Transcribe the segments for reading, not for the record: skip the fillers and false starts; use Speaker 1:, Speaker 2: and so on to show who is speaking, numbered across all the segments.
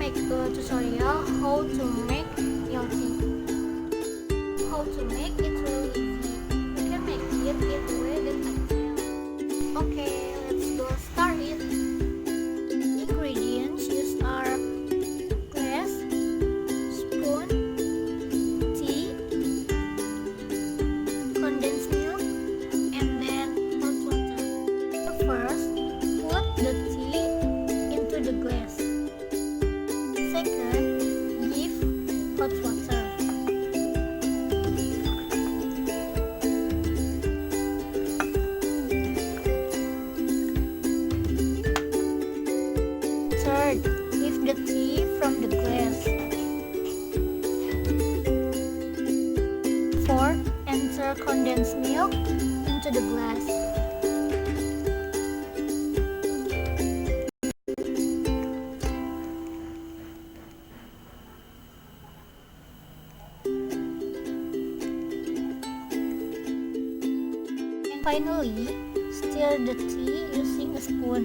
Speaker 1: make a tutorial how to make milk tea. How to make it really easy. You can make it the way that I tell. Okay, let's go start it. Ingredients used are glass, spoon, tea, condensed milk, and then hot water. First, put the tea into the glass. Second, give hot water. Third, give the tea from the glass. Fourth, enter condensed milk into the glass. And finally, stir the tea using a spoon.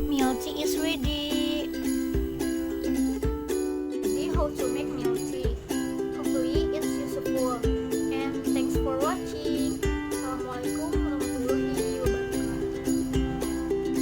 Speaker 1: Milk tea is ready. See how to make milk